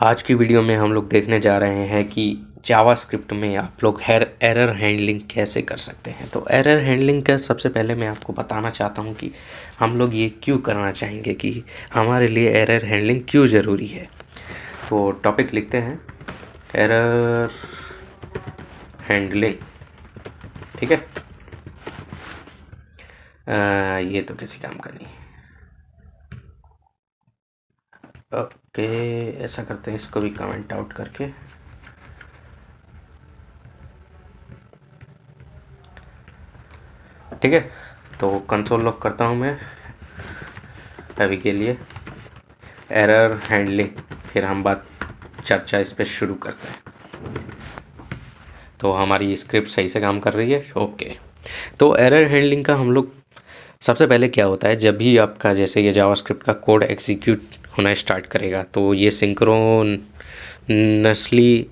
आज की वीडियो में हम लोग देखने जा रहे हैं कि जावास्क्रिप्ट में आप लोग एरर हैंडलिंग कैसे कर सकते हैं। तो एरर हैंडलिंग का सबसे पहले मैं आपको बताना चाहता हूं कि हम लोग ये क्यों करना चाहेंगे, कि हमारे लिए एरर हैंडलिंग क्यों ज़रूरी है। तो टॉपिक लिखते हैं एरर हैंडलिंग, ठीक है। ये तो किसी काम का नहीं। ओके, ऐसा करते हैं, इसको भी कमेंट आउट करके। ठीक है, तो कंसोल लॉक करता हूँ मैं अभी के लिए एरर हैंडलिंग, फिर हम चर्चा इस पर शुरू करते हैं। तो हमारी स्क्रिप्ट सही से काम कर रही है, ओके। तो एरर हैंडलिंग का हम लोग सबसे पहले क्या होता है, जब भी आपका जैसे ये जावास्क्रिप्ट का कोड एग्जीक्यूट होना स्टार्ट करेगा तो ये सिंक्रोनसली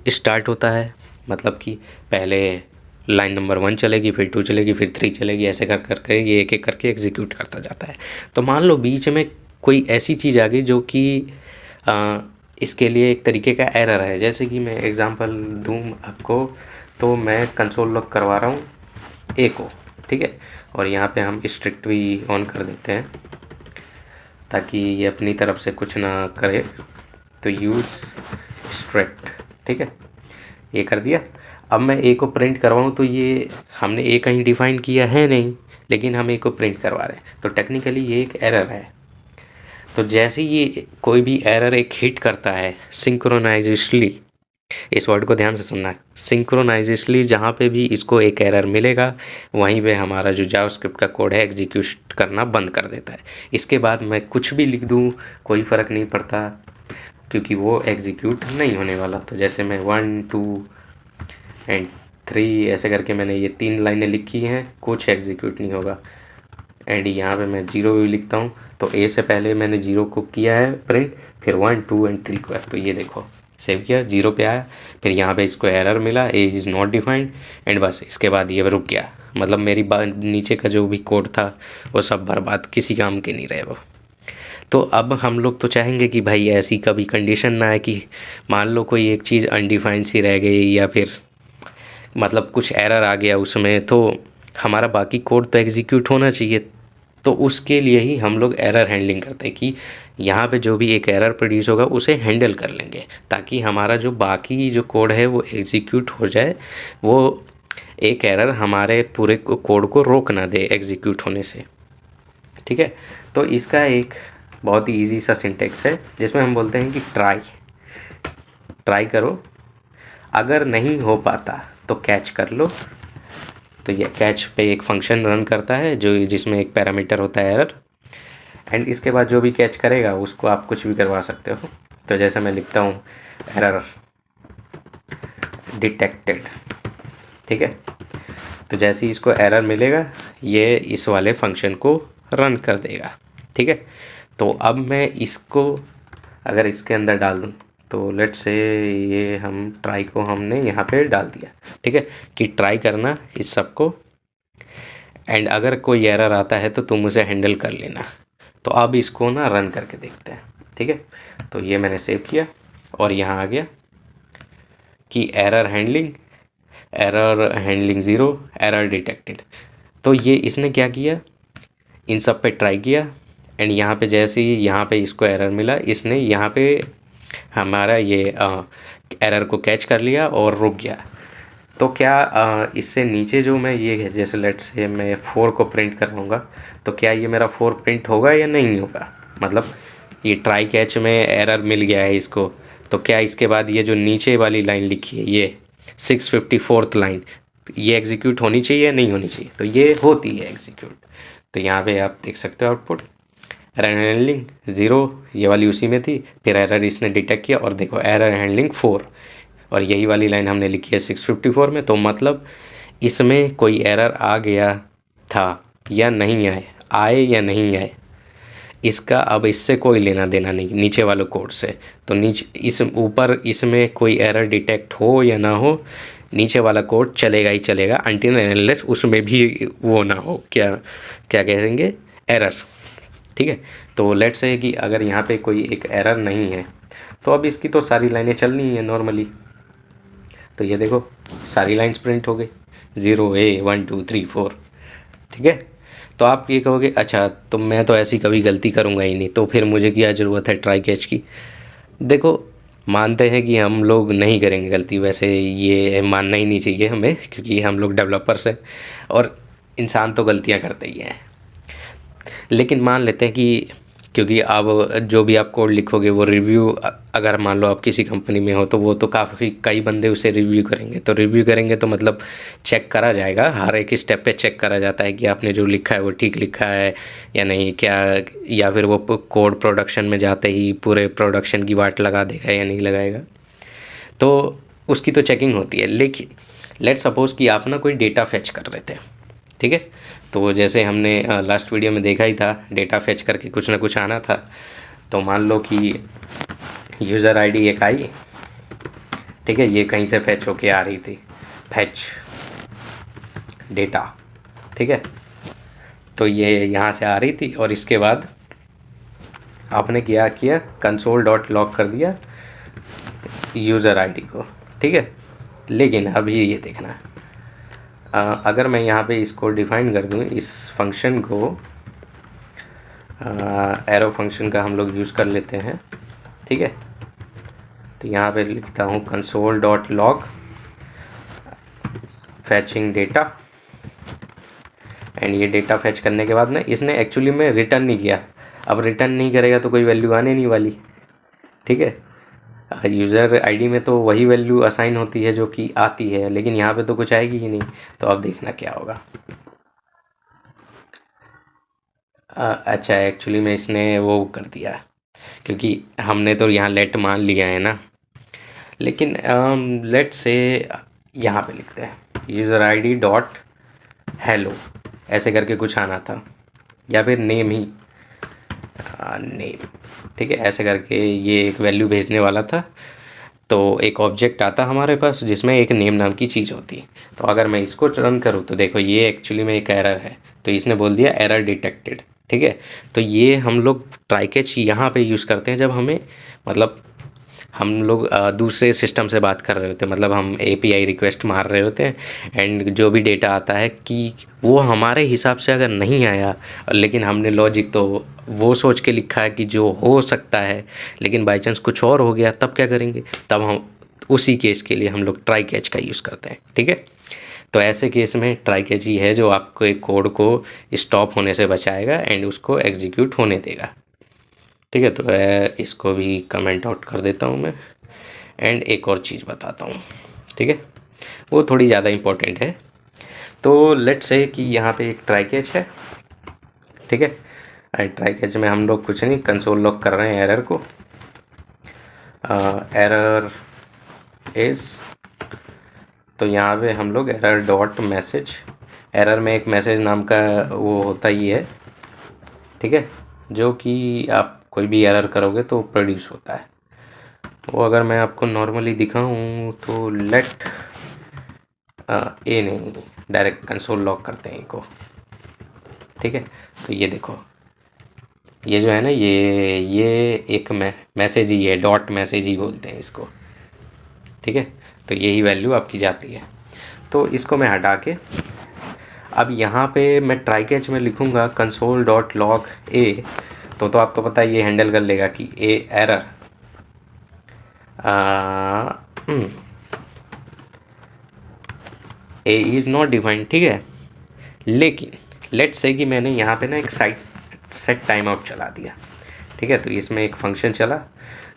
स्टार्ट होता है। मतलब कि पहले लाइन नंबर 1 चलेगी, फिर 2 चलेगी, फिर 3 चलेगी, ऐसे कर करके ये एक एक करके एग्जीक्यूट करता जाता है। तो मान लो बीच में कोई ऐसी चीज़ आ गई जो कि इसके लिए एक तरीके का एरर है। जैसे कि मैं एग्जांपल दूँ आपको, तो मैं कंसोल लॉक करवा रहा हूँ ए को, ठीक है। और यहाँ पे हम स्ट्रिक्ट भी ऑन कर देते हैं ताकि ये अपनी तरफ से कुछ ना करे। तो यूज़ स्ट्रिक्ट, ठीक है, ये कर दिया। अब मैं ए को प्रिंट करवाऊँ तो ये हमने ए कहीं डिफ़ाइन किया है नहीं, लेकिन हम ए को प्रिंट करवा रहे हैं, तो टेक्निकली ये एक एरर है। तो जैसे ये कोई भी एरर एक हिट करता है सिंक्रोनाइजली, इस वर्ड को ध्यान से सुनना, सिंक्रोनाइजली जहाँ पे भी इसको एक एरर मिलेगा वहीं पे हमारा जो जावास्क्रिप्ट का कोड है एग्जीक्यूट करना बंद कर देता है। इसके बाद मैं कुछ भी लिख दूँ कोई फ़र्क नहीं पड़ता, क्योंकि वो एग्जीक्यूट नहीं होने वाला। तो जैसे मैं 1 2 एंड 3 ऐसे करके मैंने ये 3 लाइनें लिखी हैं, कुछ एग्जीक्यूट नहीं होगा। एंड यहाँ पे मैं 0 भी लिखता हूँ, तो ए से पहले मैंने 0 को किया है प्रिंट, फिर 1 2 एंड 3 को है। तो ये देखो सेव किया, 0 पे आया, फिर यहाँ पे इसको एरर मिला ए इज़ नॉट डिफाइंड, एंड बस इसके बाद ये रुक गया। मतलब मेरी नीचे का जो भी कोड था वो सब बर्बाद, किसी काम के नहीं रहे वो। तो अब हम लोग तो चाहेंगे कि भाई ऐसी कभी कंडीशन ना आए कि मान लो कोई एक चीज़ अनडिफाइंड सी रह गई या फिर मतलब कुछ एरर आ गया उसमें, तो हमारा बाकी कोड तो एग्जीक्यूट होना चाहिए। तो उसके लिए ही हम लोग एरर हैंडलिंग करते हैं कि यहाँ पे जो भी एक एरर प्रोड्यूस होगा उसे हैंडल कर लेंगे, ताकि हमारा जो बाकी जो कोड है वो एग्जीक्यूट हो जाए, वो एक एरर हमारे पूरे कोड को रोक ना दे एग्जीक्यूट होने से, ठीक है। तो इसका एक बहुत ही ईजी सा सिंटेक्स है जिसमें हम बोलते हैं कि ट्राई करो, अगर नहीं हो पाता तो कैच कर लो। तो ये कैच पे एक फंक्शन रन करता है जो जिसमें एक पैरामीटर होता है एरर, एंड इसके बाद जो भी कैच करेगा उसको आप कुछ भी करवा सकते हो। तो जैसे मैं लिखता हूँ एरर डिटेक्टेड, ठीक है। तो जैसे ही इसको एरर मिलेगा ये इस वाले फंक्शन को रन कर देगा, ठीक है। तो अब मैं इसको अगर इसके अंदर डाल दूँ, तो लेट्स से ये हम ट्राई को हमने यहाँ पे डाल दिया, ठीक है, कि ट्राई करना इस सब को, एंड अगर कोई एरर आता है तो तुम उसे हैंडल कर लेना। तो अब इसको ना रन करके देखते हैं, ठीक है। तो ये मैंने सेव किया और यहाँ आ गया कि एरर हैंडलिंग 0, एरर डिटेक्टेड। तो ये इसने क्या किया, इन सब पे ट्राई किया, एंड यहाँ पे जैसे ही यहाँ पे इसको एरर मिला, इसने यहाँ पे हमारा ये एरर को कैच कर लिया और रुक गया। तो क्या इससे नीचे जो मैं ये जैसे लेट्स से मैं 4 को प्रिंट करवाऊँगा, तो क्या ये मेरा 4 प्रिंट होगा या नहीं होगा। मतलब ये ट्राई कैच में एरर मिल गया है इसको, तो क्या इसके बाद ये जो नीचे वाली लाइन लिखी है ये 654th लाइन, ये एग्जीक्यूट होनी चाहिए या नहीं होनी चाहिए। तो ये होती है एग्जीक्यूट। तो यहाँ पे आप देख सकते हो आउटपुट एरर हैंडलिंग 0, ये वाली उसी में थी, फिर एरर इसने डिटेक्ट किया और देखो एरर हैंडलिंग 4, और यही वाली लाइन हमने लिखी है 654 में। तो मतलब इसमें कोई एरर आ गया था या नहीं आए या नहीं आए, इसका अब इससे कोई लेना देना नहीं नीचे वाले कोड से। तो नीचे इस ऊपर इसमें कोई एरर डिटेक्ट हो या ना हो, नीचे वाला कोड चलेगा ही चलेगा अनटिल एंड अनलेस उसमें भी वो ना हो, क्या क्या कहेंगे, एरर, ठीक है। तो लेट्स से कि अगर यहाँ पे कोई एक एरर नहीं है, तो अब इसकी तो सारी लाइनें चलनी है नॉर्मली। तो ये देखो सारी लाइन्स प्रिंट हो गई 0 A 1 2 3 4, ठीक है। तो आप ये कहोगे अच्छा तो मैं तो ऐसी कभी गलती करूँगा ही नहीं, तो फिर मुझे क्या ज़रूरत है ट्राई कैच की। देखो मानते हैं कि हम लोग नहीं करेंगे गलती, वैसे ये मानना ही नहीं चाहिए हमें, क्योंकि हम लोग डेवलपर्स हैं और इंसान तो गलतियां करते ही हैं। लेकिन मान लेते हैं कि क्योंकि आप जो भी आप कोड लिखोगे वो रिव्यू, अगर मान लो आप किसी कंपनी में हो तो वो तो काफ़ी कई बंदे उसे रिव्यू करेंगे, तो रिव्यू करेंगे तो मतलब चेक करा जाएगा, हर एक स्टेप पे चेक करा जाता है कि आपने जो लिखा है वो ठीक लिखा है या नहीं, क्या, या फिर वो कोड प्रोडक्शन में जाते ही पूरे प्रोडक्शन की वाट लगा देगा या नहीं लगाएगा, तो उसकी तो चेकिंग होती है। लेकिन लेट सपोज़ कि आप ना कोई डेटा फेच कर रहे थे, ठीक है। तो जैसे हमने लास्ट वीडियो में देखा ही था, डेटा फेच करके कुछ ना कुछ आना था। तो मान लो कि यूज़र आईडी एक आई, ठीक है, ये कहीं से फेच होके आ रही थी, फेच डेटा, ठीक है। तो ये यहाँ से आ रही थी और इसके बाद आपने क्या किया, कंसोल डॉट लॉग कर दिया यूज़र आईडी को, ठीक है। लेकिन अभी ये देखना, अगर मैं यहाँ पे इसको डिफ़ाइन कर दूँ, इस फंक्शन को एरो फंक्शन का हम लोग यूज़ कर लेते हैं, ठीक है। तो यहाँ पे लिखता हूँ console dot log फैचिंग data, and ये डेटा फैच करने के बाद ना इसने एक्चुअली में रिटर्न नहीं किया। अब रिटर्न नहीं करेगा तो कोई वैल्यू आने नहीं वाली, ठीक है। यूज़र आईडी में तो वही वैल्यू असाइन होती है जो कि आती है, लेकिन यहाँ पे तो कुछ आएगी ही नहीं। तो अब देखना क्या होगा। अच्छा एक्चुअली में इसने वो कर दिया, क्योंकि हमने तो यहाँ लेट मान लिया है ना। लेकिन लेट से यहाँ पे लिखते हैं यूज़र आईडी डॉट हेलो, ऐसे करके कुछ आना था, या फिर नेम ही नेम, ठीक है। ऐसे करके ये एक वैल्यू भेजने वाला था। तो एक ऑब्जेक्ट आता हमारे पास जिसमें एक नेम नाम की चीज़ होती है। तो अगर मैं इसको रन करूँ तो देखो ये एक्चुअली में एक एरर है, तो इसने बोल दिया एरर डिटेक्टेड, ठीक है। तो ये हम लोग ट्राई कैच यहाँ पे यूज़ करते हैं जब हमें, मतलब हम लोग दूसरे सिस्टम से बात कर रहे होते हैं, मतलब हम एपीआई रिक्वेस्ट मार रहे होते हैं, एंड जो भी डेटा आता है कि वो हमारे हिसाब से अगर नहीं आया, लेकिन हमने लॉजिक तो वो सोच के लिखा है कि जो हो सकता है, लेकिन बाई चांस कुछ और हो गया, तब क्या करेंगे, तब हम उसी केस के लिए हम लोग ट्राई कैच का यूज़ करते हैं, ठीक है। तो ऐसे केस में ट्राई कैच ही है जो आपको एक कोड को स्टॉप होने से बचाएगा एंड उसको एग्जीक्यूट होने देगा, ठीक है। तो इसको भी कमेंट आउट कर देता हूँ मैं। एंड एक और चीज़ बताता हूँ, ठीक है, वो थोड़ी ज़्यादा इम्पोर्टेंट है। तो लेट्स से कि यहाँ पे एक ट्राई कैच है, ठीक है। ट्राई कैच में हम लोग कुछ नहीं, कंसोल लॉग कर रहे हैं एरर को, एरर इज़, तो यहाँ पे हम लोग एरर डॉट मैसेज, एरर में एक मैसेज नाम का वो होता ही है, ठीक है, जो कि आप कोई भी एरर करोगे तो प्रोड्यूस होता है। वो अगर मैं आपको नॉर्मली दिखाऊं तो लेट ए नहीं, डायरेक्ट कंसोल लॉग करते हैं इको, ठीक है। तो ये देखो ये जो है ना, ये एक मैसेज ही है, डॉट मैसेज ही बोलते हैं इसको, ठीक है। तो यही वैल्यू आपकी जाती है। तो इसको मैं हटा के अब यहाँ पे मैं ट्राई कैच में लिखूँगा कंसोल डॉट लॉग ए, तो आपको पता है ये हैंडल कर लेगा कि a error a is not defined, ठीक है। लेकिन लेट्स से कि मैंने यहाँ पे ना एक सेट टाइम आउट चला दिया, ठीक है। तो इसमें एक फंक्शन चला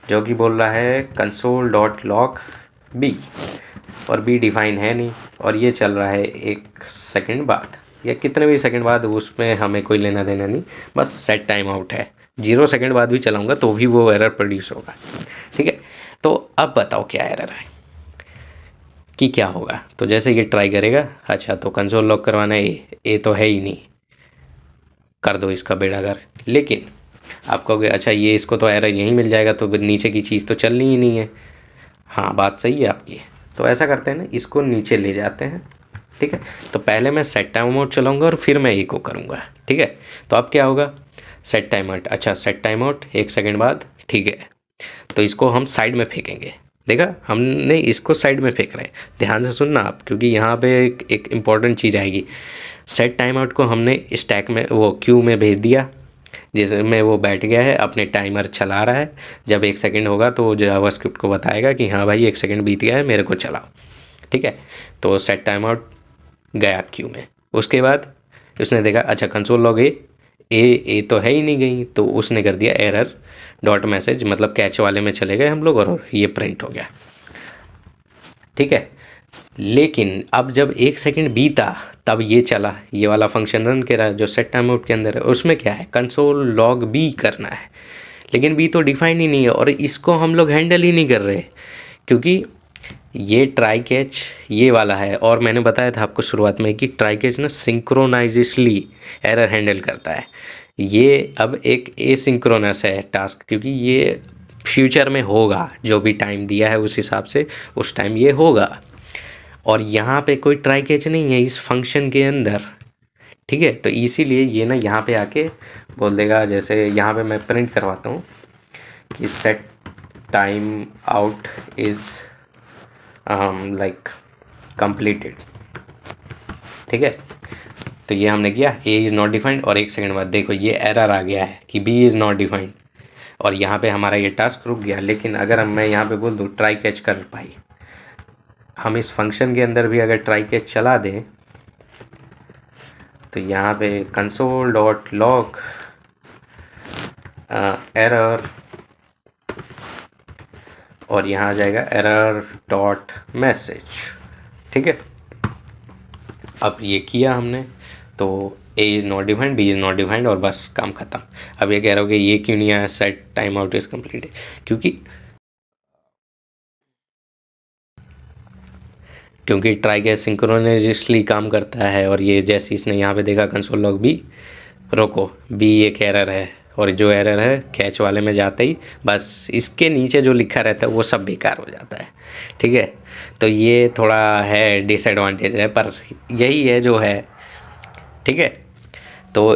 जो कि बोल रहा है कंसोल डॉट लॉग बी, और बी डिफाइन है नहीं, और ये चल रहा है 1 सेकंड बाद या कितने भी सेकंड बाद, उसमें हमें कोई लेना देना नहीं, बस सेट टाइम आउट है। 0 सेकंड बाद भी चलाऊंगा तो भी वो एरर प्रोड्यूस होगा, ठीक है। तो अब बताओ क्या एरर है कि क्या होगा। तो जैसे ये ट्राई करेगा, अच्छा तो कंसोल लॉग करवाना है, ए तो है ही नहीं, कर दो इसका बेड़ा गर्क। लेकिन आप कहोगे अच्छा ये इसको तो एरर यहीं मिल जाएगा, तो नीचे की चीज़ तो चलनी ही नहीं है। हाँ बात सही है आपकी। तो ऐसा करते हैं ना, इसको नीचे ले जाते हैं, ठीक है। तो पहले मैं सेट टाइम आउट चलाऊंगा और फिर मैं इको करूँगा, ठीक है। तो अब क्या होगा, सेट टाइम आउट, अच्छा सेट टाइम आउट 1 सेकंड बाद, ठीक है। तो इसको हम साइड में फेंकेंगे। देखा, हमने इसको साइड में फेंक रहे हैं। ध्यान से सुनना आप, क्योंकि यहाँ पे एक इम्पॉर्टेंट चीज़ आएगी। सेट टाइम आउट को हमने स्टैक में, वो क्यू में भेज दिया, जिसमें वो बैठ गया है, अपने टाइमर चला रहा है। जब 1 सेकंड होगा तो जावास्क्रिप्ट को बताएगा कि हाँ भाई 1 सेकंड बीत गया है, मेरे को चलाओ। ठीक है, तो सेट टाइम आउट गया क्यू में। उसके बाद उसने देखा अच्छा कंसोल लॉग ए तो है ही नहीं गई, तो उसने कर दिया एरर डॉट मैसेज, मतलब कैच वाले में चले गए हम लोग और ये प्रिंट हो गया। ठीक है, लेकिन अब जब 1 सेकंड बीता तब ये चला, ये वाला फंक्शन रन करा जो सेट टाइम आउट के अंदर है। उसमें क्या है, कंसोल लॉग बी करना है, लेकिन बी तो डिफाइन ही नहीं है और इसको हम लोग हैंडल ही नहीं कर रहे, क्योंकि ये ट्राई कैच ये वाला है। और मैंने बताया था आपको शुरुआत में कि ट्राई कैच ना सिंक्रोनाइजली एरर हैंडल करता है। ये अब एक एसिंक्रोनस है टास्क, क्योंकि ये फ्यूचर में होगा, जो भी टाइम दिया है उस हिसाब से उस टाइम ये होगा। और यहाँ पे कोई ट्राई कैच नहीं है इस फंक्शन के अंदर। ठीक है, तो इसीलिए ये ना यहाँ पे आके बोल देगा, जैसे यहाँ पे मैं प्रिंट करवाता हूँ कि set time out is like completed. ठीक है, तो ये हमने किया, ए इज़ नॉट डिफाइंड, और 1 सेकंड बाद देखो ये एरर आ गया है कि बी इज़ नॉट डिफाइंड, और यहाँ पे हमारा ये टास्क रुक गया। लेकिन अगर मैं यहाँ पे बोल दूँ ट्राई कैच कर भाई, हम इस फंक्शन के अंदर भी अगर ट्राई कैच चला दें तो यहाँ पे कंसोल डॉट लॉग एरर, और यहाँ आ जाएगा एरर डॉट मैसेज। ठीक है, अब ये किया हमने, तो A is not defined, B is not defined, और बस काम ख़त्म। अब ये कह रहे हो कि ये क्यों नहीं आया set time out is complete, क्योंकि ट्राई कैच सिंक्रोनाइजली काम करता है। और ये जैसे इसने यहाँ पे देखा कंसोल लॉग बी, रोको बी एक एरर है, और जो एरर है कैच वाले में जाते ही बस इसके नीचे जो लिखा रहता है वो सब बेकार हो जाता है। ठीक है, तो ये थोड़ा है डिसएडवांटेज है, पर यही है जो है। ठीक है, तो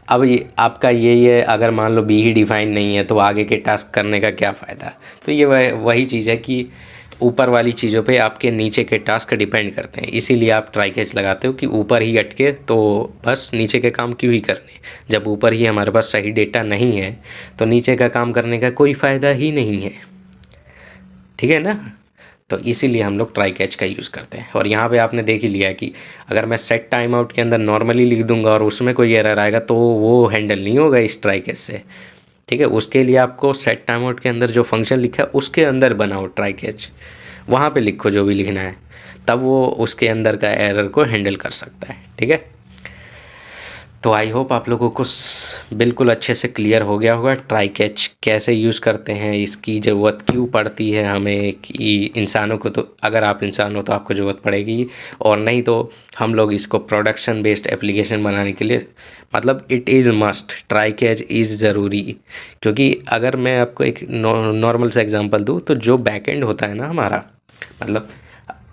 अब ये आपका ये अगर मान लो बी ही डिफाइन नहीं है तो आगे के टास्क करने का क्या फ़ायदा। तो ये वही चीज़ है कि ऊपर वाली चीज़ों पे आपके नीचे के टास्क डिपेंड करते हैं, इसीलिए आप ट्राई कैच लगाते हो कि ऊपर ही अटके तो बस नीचे के काम क्यों ही करने। जब ऊपर ही हमारे पास सही डेटा नहीं है तो नीचे का काम करने का कोई फ़ायदा ही नहीं है। ठीक है ना, तो इसीलिए हम लोग ट्राई कैच का यूज़ करते हैं। और यहाँ पे आपने देख ही लिया कि अगर मैं सेट टाइम आउट के अंदर नॉर्मली लिख दूंगा और उसमें कोई एरर आएगा तो वो हैंडल नहीं होगा इस ट्राई कैच से। ठीक है, उसके लिए आपको सेट टाइम आउट के अंदर जो फंक्शन लिखा है उसके अंदर बनाओ ट्राई कैच, वहाँ पे लिखो जो भी लिखना है, तब वो उसके अंदर का एरर को हैंडल कर सकता है। ठीक है, तो आई होप आप लोगों को बिल्कुल अच्छे से क्लियर हो गया होगा ट्राई कैच कैसे यूज़ करते हैं, इसकी ज़रूरत क्यों पड़ती है हमें, कि इंसानों को तो अगर आप इंसान हो तो आपको ज़रूरत पड़ेगी, और नहीं तो हम लोग इसको प्रोडक्शन बेस्ड एप्लीकेशन बनाने के लिए मतलब it is must, try catch is ज़रूरी। क्योंकि अगर मैं आपको एक नॉर्मल सा एग्जांपल दूँ तो जो बैकएंड होता है ना हमारा, मतलब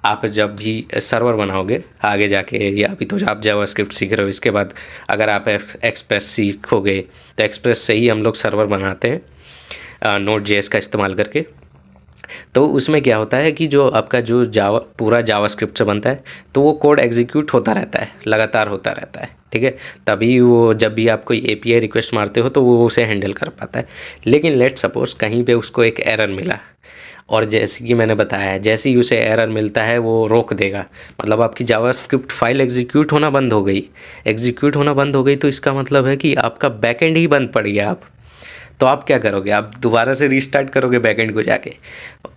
आप जब भी सर्वर बनाओगे आगे जाके, या अभी तो आप जावास्क्रिप्ट सीख रहे हो, इसके बाद अगर आप एक्सप्रेस सीखोगे तो एक्सप्रेस से ही हम लोग सर्वर बनाते हैं नोड जेएस का इस्तेमाल करके। तो उसमें क्या होता है कि जो आपका जो पूरा जावास्क्रिप्ट से बनता है तो वो कोड एग्जीक्यूट होता रहता है, लगातार होता रहता है। ठीक है, तभी वो जब भी आप कोई एपीआई रिक्वेस्ट मारते हो तो वो उसे हैंडल कर पाता है। लेकिन लेट सपोज कहीं पे उसको एक एरर मिला, और जैसे कि मैंने बताया है जैसे ही उसे एरर मिलता है वो रोक देगा, मतलब आपकी जावास्क्रिप्ट फाइल एग्जीक्यूट होना बंद हो गई। एग्जीक्यूट होना बंद हो गई तो इसका मतलब है कि आपका बैकएंड ही बंद पड़ गया। आप तो आप क्या करोगे, आप दोबारा से रीस्टार्ट करोगे बैकएंड को जाके।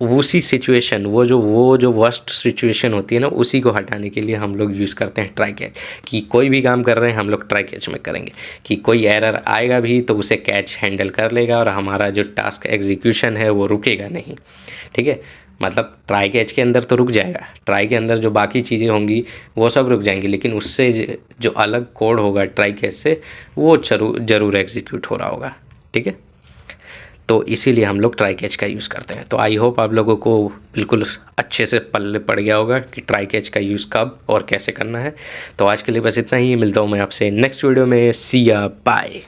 उसी सिचुएशन वो जो वर्स्ट सिचुएशन होती है ना, उसी को हटाने के लिए हम लोग यूज़ करते हैं ट्राई कैच। कि कोई भी काम कर रहे हैं हम लोग ट्राई कैच में करेंगे कि कोई एरर आएगा भी तो उसे कैच हैंडल कर लेगा और हमारा जो टास्क एग्जीक्यूशन है वो रुकेगा नहीं। ठीक है, मतलब ट्राई कैच के अंदर तो रुक जाएगा, ट्राई के अंदर जो बाकी चीज़ें होंगी वो सब रुक जाएंगी, लेकिन उससे जो अलग कोड होगा ट्राई कैच से वो ज़रूर एग्जीक्यूट हो रहा होगा। ठीक है, तो इसीलिए हम लोग ट्राई कैच का यूज़ करते हैं। तो आई होप आप लोगों को बिल्कुल अच्छे से पल्ले पड़ गया होगा कि ट्राई कैच का यूज़ कब और कैसे करना है। तो आज के लिए बस इतना ही, मिलता हूँ मैं आपसे नेक्स्ट वीडियो में। सी या बाय।